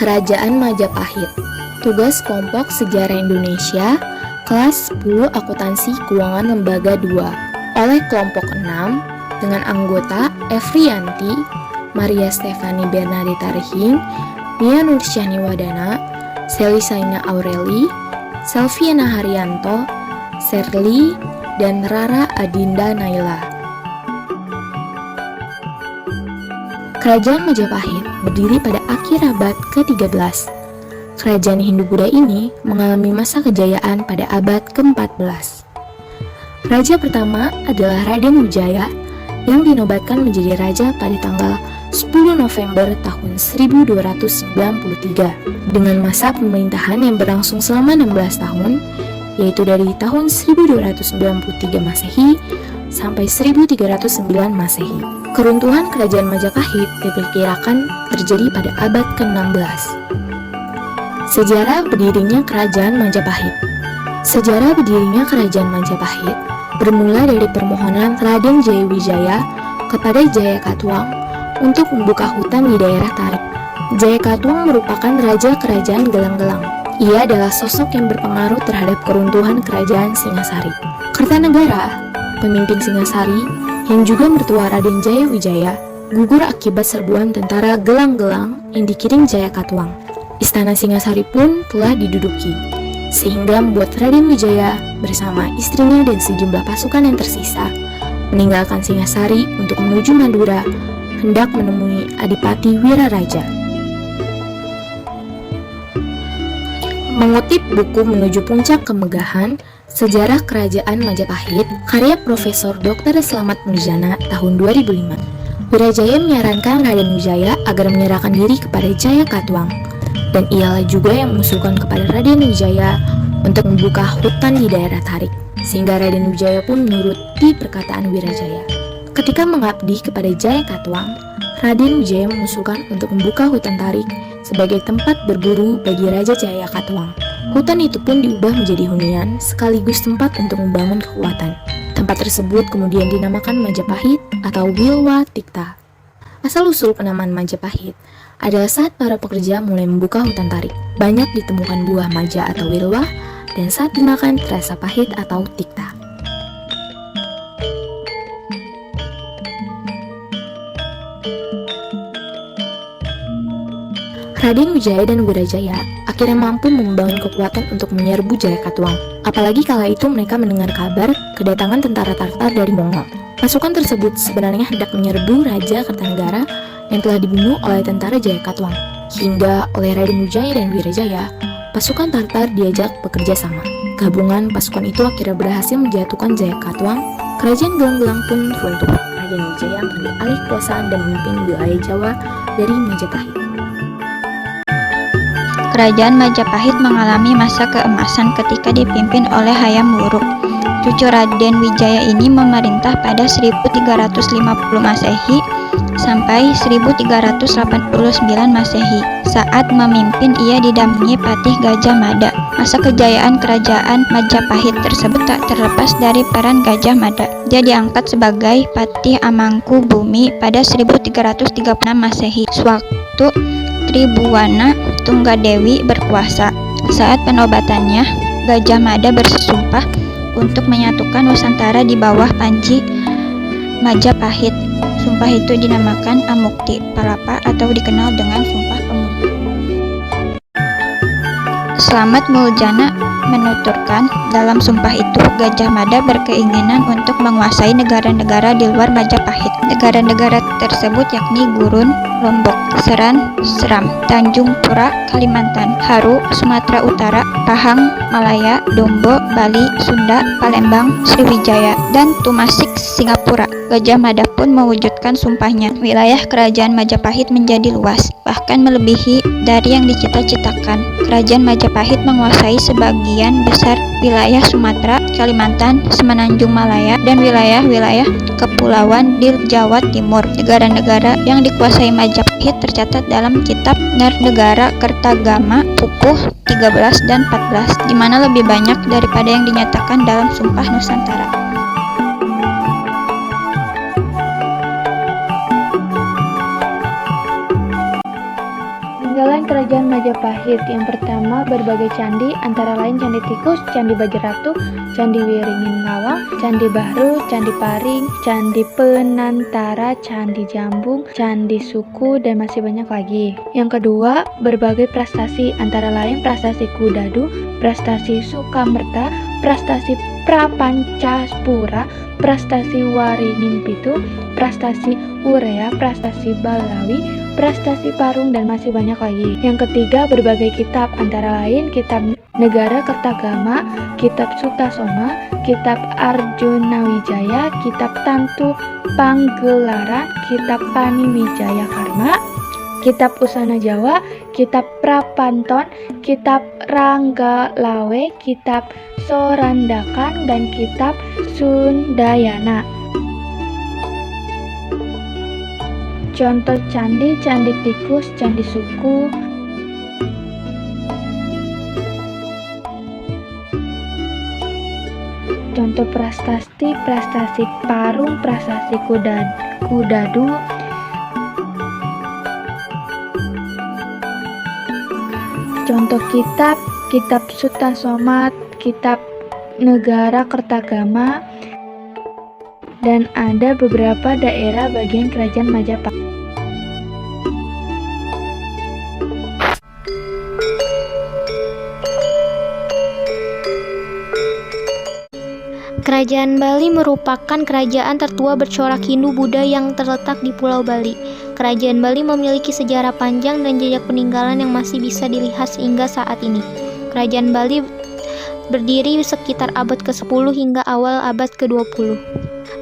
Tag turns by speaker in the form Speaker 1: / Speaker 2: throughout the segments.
Speaker 1: Kerajaan Majapahit. Tugas Kelompok Sejarah Indonesia, kelas 10 Akuntansi Keuangan Lembaga 2, oleh kelompok 6 dengan anggota Efriyanti, Maria Stefani Bernadetta Rehing, Nia Nursyahni Wadana, Seli Saina Aureli, Selviana Haryanto, Serli, dan Rara Adinda Naila. Kerajaan Majapahit berdiri pada akhir abad ke-13. Kerajaan Hindu-Buddha ini mengalami masa kejayaan pada abad ke-14. Raja pertama adalah Raden Wijaya yang dinobatkan menjadi raja pada tanggal 10 November tahun 1293 dengan masa pemerintahan yang berlangsung selama 16 tahun, yaitu dari tahun 1293 Masehi sampai 1309 Masehi. Keruntuhan Kerajaan Majapahit diperkirakan terjadi pada abad ke-16. Sejarah berdirinya Kerajaan Majapahit. Sejarah berdirinya Kerajaan Majapahit bermula dari permohonan Raden Jayawijaya kepada Jayakatwang untuk membuka hutan di daerah Tarik. Jayakatwang merupakan raja kerajaan Gelang-Gelang. Ia adalah sosok yang berpengaruh terhadap keruntuhan Kerajaan Singasari. Kertanegara, pemimpin Singasari yang juga mertua Raden Jayawijaya, gugur akibat serbuan tentara Gelang-Gelang yang dikirim Jayakatwang. Istana Singasari pun telah diduduki, sehingga membuat Raden Wijaya bersama istrinya dan sejumlah pasukan yang tersisa meninggalkan Singasari untuk menuju Madura, hendak menemui Adipati Wiraraja. Mengutip buku Menuju Puncak Kemegahan, Sejarah Kerajaan Majapahit, karya Profesor Dr. Slamet Nurjana tahun 2005, Wirajaya menyarankan Raden Wijaya agar menyerahkan diri kepada Jayakatwang, dan ialah juga yang mengusulkan kepada Raden Wijaya untuk membuka hutan di daerah Tarik, sehingga Raden Wijaya pun menuruti perkataan Wirajaya. Ketika mengabdi kepada Jayakatwang, Raden Wijaya mengusulkan untuk membuka hutan Tarik sebagai tempat berburu bagi Raja Jayakatwang. Hutan itu pun diubah menjadi hunian sekaligus tempat untuk membangun kekuatan. Tempat tersebut kemudian dinamakan Majapahit atau Wilwa Tikta. Asal-usul penamaan Majapahit adalah saat para pekerja mulai membuka hutan Tarik. Banyak ditemukan buah maja atau wilwa, dan saat dimakan terasa pahit atau tikta. Raden Wijaya dan Wirajaya akhirnya mampu membangun kekuatan untuk menyerbu Jayakatwang. Apalagi kala itu mereka mendengar kabar kedatangan tentara Tartar dari Mongol. Pasukan tersebut sebenarnya hendak menyerbu Raja Kertanegara yang telah dibunuh oleh tentara Jayakatwang. Hingga oleh Raden Wijaya dan Wirajaya, pasukan Tartar diajak bekerja sama. Gabungan pasukan itu akhirnya berhasil menjatuhkan Jayakatwang. Kerajaan Gelang-Gelang pun runtuh. Raden Wijaya mengambil alih kekuasaan dan memimpin wilayah Jawa dari Majapahit.
Speaker 2: Kerajaan Majapahit mengalami masa keemasan ketika dipimpin oleh Hayam Wuruk. Cucu Raden Wijaya ini memerintah pada 1350 Masehi sampai 1389 Masehi. Saat memimpin, ia didampingi Patih Gajah Mada. Masa kejayaan Kerajaan Majapahit tersebut tak terlepas dari peran Gajah Mada. Dia diangkat sebagai Patih Amangku Bumi pada 1336 Masehi, sewaktu Tribhuwana Tunggadewi berkuasa. Saat penobatannya, Gajah Mada bersumpah untuk menyatukan Nusantara di bawah panji Majapahit. Sumpah itu dinamakan Amukti Palapa atau dikenal dengan Sumpah Pemuda. Slamet Muljana menuturkan dalam sumpah itu Gajah Mada berkeinginan untuk menguasai negara-negara di luar Majapahit. Negara-negara tersebut yakni Gurun, Lombok, Seran, Seram, Tanjung Pura, Kalimantan, Haru, Sumatera Utara, Pahang, Malaya, Dombo, Bali, Sunda, Palembang, Sriwijaya, dan Tumasik, Singapura. Gajah Mada pun mewujudkan sumpahnya. Wilayah Kerajaan Majapahit menjadi luas, bahkan melebihi dari yang dicita-citakan. Kerajaan Majapahit menguasai sebagian besar wilayah Sumatera, Kalimantan, Semenanjung Malaya, dan wilayah-wilayah kepulauan di Jawa Timur. Negara-negara yang dikuasai Majapahit tercatat dalam kitab Nernegara Kertagama Pupuh 13 dan 14, di mana lebih banyak daripada yang dinyatakan dalam Sumpah Nusantara.
Speaker 1: Peninggalan
Speaker 3: Peninggalan Kerajaan Majapahit. Yang pertama, berbagai candi, antara lain Candi Tikus, Candi Bajratu, Candi Wiringin Lawang, Candi Bahru, Candi Paring, Candi Penantara, Candi Jambung, Candi Suku, dan masih banyak lagi. Yang kedua, berbagai prestasi, antara lain prestasi Kudadu, prestasi Sukamerta, prestasi Prapancaspura, prestasi Waringin Pitu, prestasi Urea, prestasi Balawi, prestasi Parung, dan masih banyak lagi. Yang ketiga, berbagai kitab, antara lain Kitab Negara Kertagama, Kitab Sutasoma, Kitab Arjuna Wijaya, Kitab Tantu Panggelaran, Kitab Paniwijaya Karma, Kitab Usana Jawa, Kitab Prapanton, Kitab Ranggalawe, Kitab Sorandakan, dan Kitab Sundayana. Contoh candi, Candi Tikus, Candi Suku, contoh prestasi, prestasi Parung, prestasi Kudadu, contoh kitab, Kitab Sutasoma, Kitab Negara Kertagama, dan ada beberapa daerah bagian Kerajaan Majapahit.
Speaker 4: Kerajaan Bali merupakan kerajaan tertua bercorak Hindu-Buddha yang terletak di Pulau Bali. Kerajaan Bali memiliki sejarah panjang dan jejak peninggalan yang masih bisa dilihat hingga saat ini. Kerajaan Bali berdiri sekitar abad ke-10 hingga awal abad ke-20.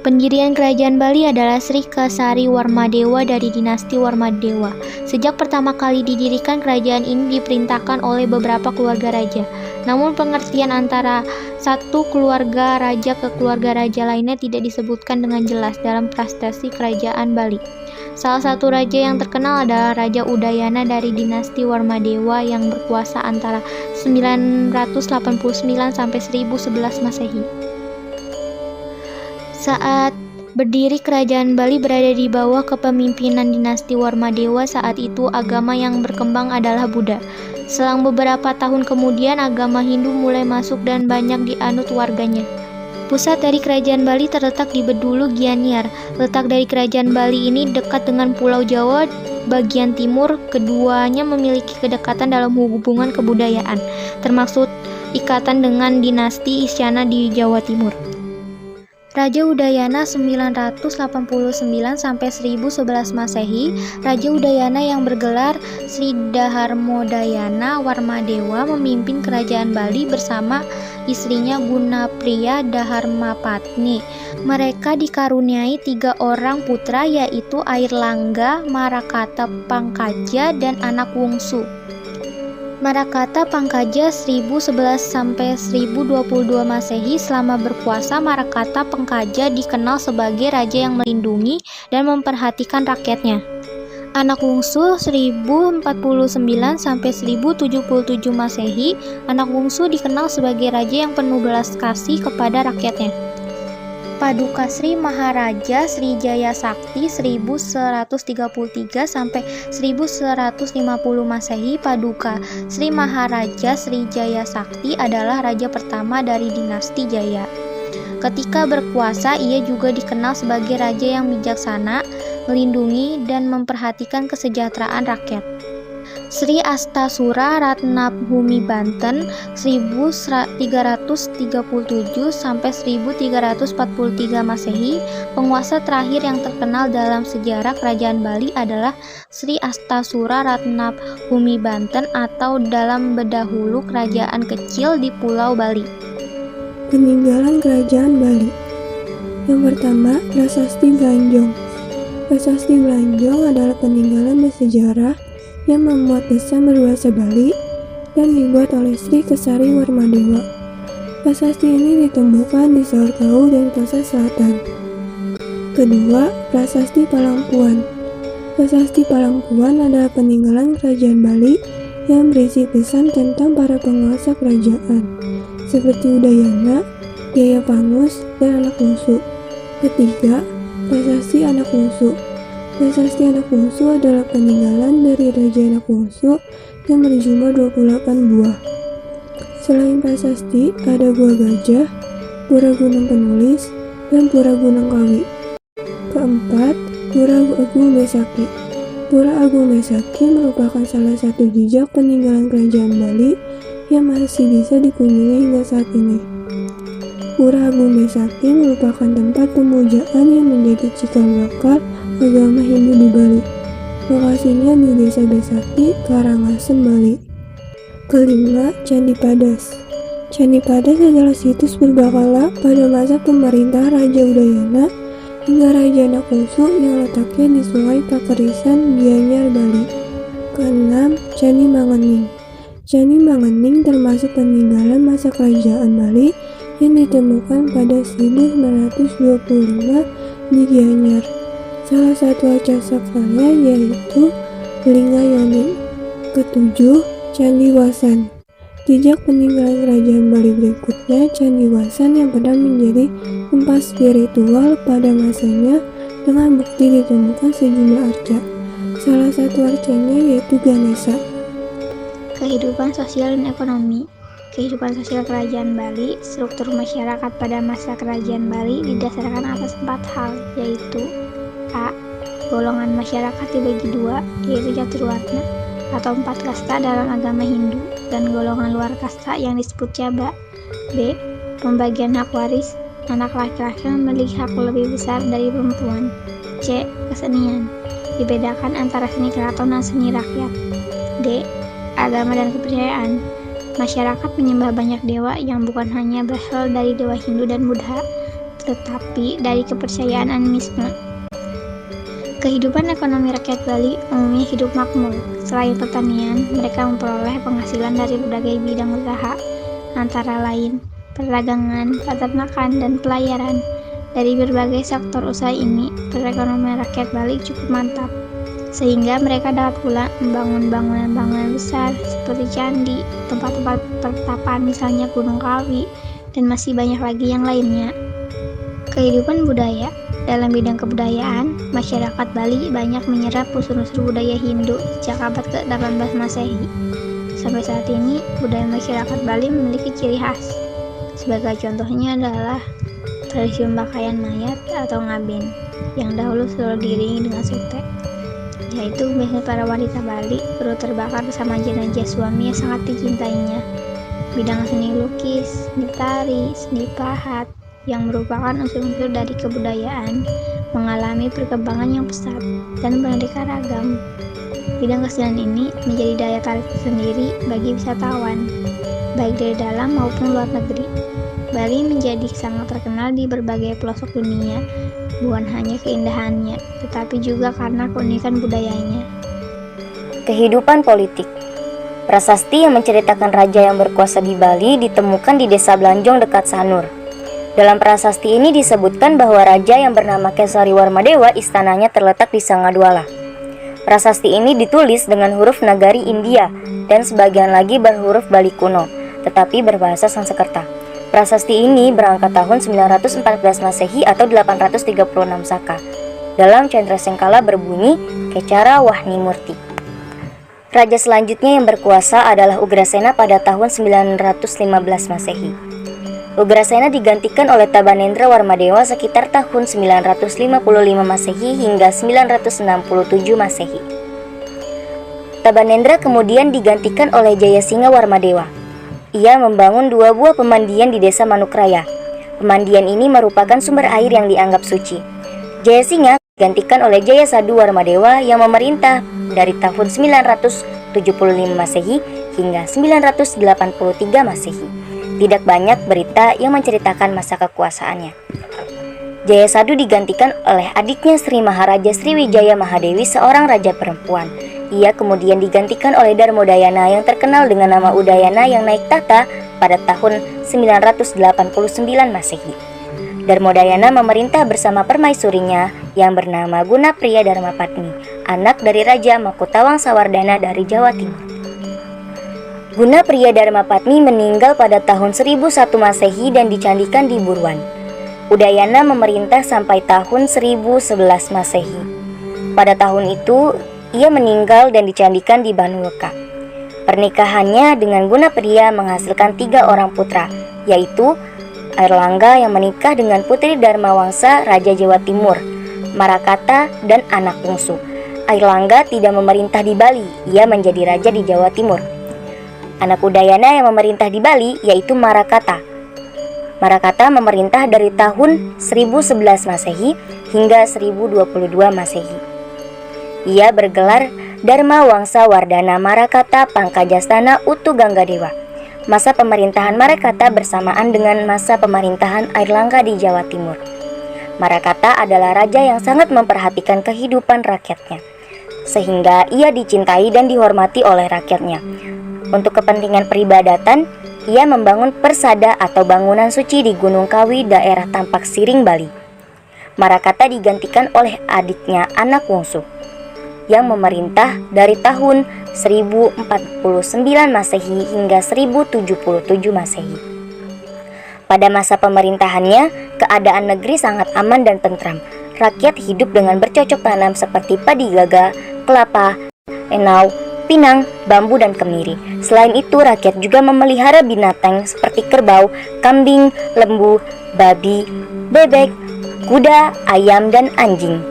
Speaker 4: Pendirian Kerajaan Bali adalah Sri Kesari Warmadewa dari dinasti Warmadewa. Sejak pertama kali didirikan, kerajaan ini diperintahkan oleh beberapa keluarga raja. Namun pengertian antara satu keluarga raja ke keluarga raja lainnya tidak disebutkan dengan jelas dalam prestasi Kerajaan Bali. Salah satu raja yang terkenal adalah Raja Udayana dari dinasti Warmadewa yang berkuasa antara 989 sampai 1011 Masehi. Saat berdiri Kerajaan Bali berada di bawah kepemimpinan dinasti Warmadewa. Saat itu agama yang berkembang adalah Buddha. Selang beberapa tahun kemudian agama Hindu mulai masuk dan banyak dianut warganya. Pusat dari Kerajaan Bali terletak di Bedulu, Gianyar. Letak dari Kerajaan Bali ini dekat dengan Pulau Jawa bagian timur. Keduanya memiliki kedekatan dalam hubungan kebudayaan, termasuk ikatan dengan dinasti Isyana di Jawa Timur. Raja Udayana 989 sampai 1011 Masehi. Raja Udayana yang bergelar Sri Daharmodayana Warmadewa memimpin Kerajaan Bali bersama istrinya Gunapriya Daharmapatni. Mereka dikaruniai 3 orang putra, yaitu Airlangga, Marakata Pangkaja, dan anak wungsu. Marakata Pangkaja 1011 sampai 1022 Masehi. Selama berkuasa, Marakata Pangkaja dikenal sebagai raja yang melindungi dan memperhatikan rakyatnya. Anak wungsu 1049 sampai 1077 Masehi. Anak wungsu dikenal sebagai raja yang penuh belas kasih kepada rakyatnya. Paduka Sri Maharaja Sri Jaya Sakti 1133 sampai 1150 Masehi. Paduka Sri Maharaja Sri Jaya Sakti adalah raja pertama dari dinasti Jaya. Ketika berkuasa, ia juga dikenal sebagai raja yang bijaksana, melindungi dan memperhatikan kesejahteraan rakyat. Sri Astasura Ratnabhumi Banten 1337 sampai 1343 Masehi. Penguasa terakhir yang terkenal dalam sejarah Kerajaan Bali adalah Sri Astasura Ratnabhumi Banten atau dalam bedahulu kerajaan kecil di Pulau Bali.
Speaker 5: Peninggalan Kerajaan Bali. Yang pertama, Prasasti Blanjong. Prasasti Blanjong adalah peninggalan bersejarah yang memuat pesan berbahasa Bali dan dibuat oleh Sri Kesari Warmadewa. Prasasti ini ditemukan di Sorkau dan Pasar Selatan. Kedua, Prasasti Palangpuan. Prasasti Palangpuan adalah peninggalan Kerajaan Bali yang berisi pesan tentang para penguasa kerajaan, seperti Udayana, Jayapangus, dan anak wungsu. Ketiga, Prasasti Anak Wungsu. Prasasti Anak Wungsu adalah peninggalan dari Raja Anak Wungsu yang berjumlah 28 buah. Selain prasasti, ada Gua Gajah, Pura Gunung Penulis, dan Pura Gunung Kawi. Keempat, Pura Agung Besaki. Pura Agung Besaki merupakan salah satu jejak peninggalan kerajaan Bali yang masih bisa dikunjungi hingga saat ini. Pura Agung Besaki merupakan tempat pemujaan yang menjadi cikal bakal agama Hindu di Bali. Lokasinya di Desa Besaki, Karangasem, Bali. Kelima, Candi Padas. Candi Padas adalah situs berbakala pada masa pemerintah Raja Udayana hingga Raja Anak Wungsu yang letaknya di Sungai Kakerisan, Gianyar, Bali. Keenam, Candi Mangening. Candi Mangening termasuk peninggalan masa kerajaan Bali yang ditemukan pada 1925 di Gianyar. Salah satu arca sakralnya yaitu Lingga Yoni. Ketujuh, Candi Wasan. Jejak peninggalan kerajaan Bali berikutnya Candi Wasan yang pernah menjadi tempat spiritual pada masanya dengan bukti ditemukan sejumlah arca. Salah satu arcanya yaitu Ganesha.
Speaker 2: Kehidupan sosial dan ekonomi. Kehidupan sosial kerajaan Bali, struktur masyarakat pada masa kerajaan Bali didasarkan atas 4 hal, yaitu A. Golongan masyarakat dibagi 2, yaitu caturwarna atau 4 kasta dalam agama Hindu, dan golongan luar kasta yang disebut Jaba. B. Pembagian hak waris, anak laki-laki memiliki hak lebih besar dari perempuan. C. Kesenian, dibedakan antara seni keraton dan seni rakyat. D. Agama dan kepercayaan, masyarakat menyembah banyak dewa yang bukan hanya berasal dari dewa Hindu dan Buddha, tetapi dari kepercayaan animisme. Kehidupan ekonomi rakyat Bali umumnya hidup makmur. Selain pertanian, mereka memperoleh penghasilan dari berbagai bidang usaha, antara lain perdagangan, peternakan, dan pelayaran. Dari berbagai sektor usaha ini, perekonomian rakyat Bali cukup mantap, sehingga mereka dapat pula membangun bangunan-bangunan besar seperti candi, tempat-tempat pertapaan misalnya Gunung Kawi, dan masih banyak lagi yang lainnya. Kehidupan budaya. Dalam bidang kebudayaan, masyarakat Bali banyak menyerap unsur-unsur budaya Hindu sejak abad ke-18 Masehi. Sampai saat ini, budaya masyarakat Bali memiliki ciri khas. Sebagai contohnya adalah tradisi pemakaian mayat atau ngaben, yang dahulu selalu diiringi dengan sutek, yaitu biasanya para wanita Bali perlu terbakar bersama jenazah suami yang sangat dicintainya. Bidang seni lukis, seni tari, seni pahat, yang merupakan unsur-unsur dari kebudayaan, mengalami perkembangan yang pesat dan beraneka ragam. Bidang kesenian ini menjadi daya tarik tersendiri bagi wisatawan, baik dari dalam maupun luar negeri. Bali menjadi sangat terkenal di berbagai pelosok dunia, bukan hanya keindahannya, tetapi juga karena keunikan budayanya.
Speaker 6: Kehidupan politik. Prasasti yang menceritakan raja yang berkuasa di Bali ditemukan di Desa Blanjong dekat Sanur. Dalam prasasti ini disebutkan bahwa raja yang bernama Kesari Warmadewa istananya terletak di Sangadwala. Prasasti ini ditulis dengan huruf Nagari India dan sebagian lagi berhuruf Bali kuno, tetapi berbahasa Sanskerta. Prasasti ini berangkat tahun 914 Masehi atau 836 Saka. Dalam Chandrasengkala berbunyi Kecara Wahni Murti. Raja selanjutnya yang berkuasa adalah Ugrasena pada tahun 915 Masehi. Ugrasena digantikan oleh Tabanendra Warmadewa sekitar tahun 955 Masehi hingga 967 Masehi. Tabanendra kemudian digantikan oleh Jayasingha Warmadewa. Ia membangun 2 buah pemandian di desa Manukraya. Pemandian ini merupakan sumber air yang dianggap suci. Jayasingha digantikan oleh Jayasadu Warmadewa yang memerintah dari tahun 975 Masehi hingga 983 Masehi. Tidak banyak berita yang menceritakan masa kekuasaannya. Jayasadu digantikan oleh adiknya Sri Maharaja Sriwijaya Mahadewi, seorang raja perempuan. Ia kemudian digantikan oleh Darmodayana yang terkenal dengan nama Udayana yang naik tahta pada tahun 989 Masehi. Darmodayana memerintah bersama permaisurinya yang bernama Gunapriya Dharmapatni, anak dari Raja Makutawang Sawardana dari Jawa Timur. Gunapriya Dharmapatni meninggal pada tahun 1001 Masehi dan dicandikan di Burwan. Udayana memerintah sampai tahun 1011 Masehi. Pada tahun itu, ia meninggal dan dicandikan di Banuweka. Pernikahannya dengan Gunapria menghasilkan 3 orang putra, yaitu Airlangga yang menikah dengan Putri Dharmawangsa Raja Jawa Timur, Marakata, dan anak bungsu. Airlangga tidak memerintah di Bali, ia menjadi raja di Jawa Timur. Anak Udayana yang memerintah di Bali yaitu Marakata. Marakata memerintah dari tahun 1011 Masehi hingga 1022 Masehi. Ia bergelar Dharma Wangsa Wardana Marakata Pangkajastana Utu Ganggadewa. Masa pemerintahan Marakata bersamaan dengan masa pemerintahan Airlangga di Jawa Timur. Marakata adalah raja yang sangat memperhatikan kehidupan rakyatnya, sehingga ia dicintai dan dihormati oleh rakyatnya. Untuk kepentingan peribadatan, ia membangun persada atau bangunan suci di Gunung Kawi, daerah Tampak Siring, Bali. Marakata digantikan oleh adiknya Anak Wungsu yang memerintah dari tahun 1049 Masehi hingga 1077 Masehi. Pada masa pemerintahannya, keadaan negeri sangat aman dan tentram. Rakyat hidup dengan bercocok tanam seperti padi gaga, kelapa, enau, pinang, bambu, dan kemiri. Selain itu, rakyat juga memelihara binatang seperti kerbau, kambing, lembu, babi, bebek, kuda, ayam, dan anjing.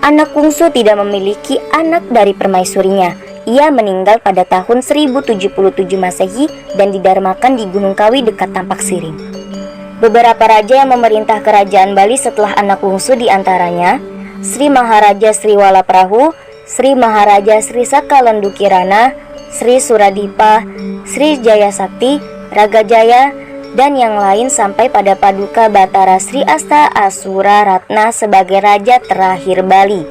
Speaker 6: Anak Wungsu tidak memiliki anak dari permaisurinya. Ia meninggal pada tahun 1077 Masehi dan didarmakan di Gunung Kawi dekat Tampak Siring. Beberapa raja yang memerintah kerajaan Bali setelah Anak Wungsu diantaranya Sri Maharaja Sri Walaprahu, Sri Maharaja Sri Sakalendu Kirana, Sri Suradipa, Sri Jayasakti, Ragajaya, dan yang lain sampai pada Paduka Batara Sri Asta Asura Ratna sebagai raja terakhir Bali.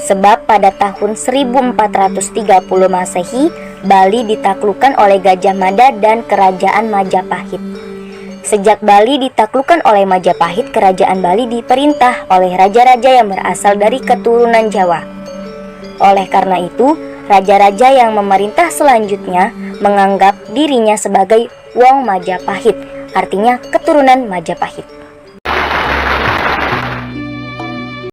Speaker 6: Sebab pada tahun 1430 Masehi, Bali ditaklukkan oleh Gajah Mada dan Kerajaan Majapahit. Sejak Bali ditaklukkan oleh Majapahit, Kerajaan Bali diperintah oleh raja-raja yang berasal dari keturunan Jawa. Oleh karena itu, raja-raja yang memerintah selanjutnya menganggap dirinya sebagai Wong Majapahit, artinya keturunan Majapahit.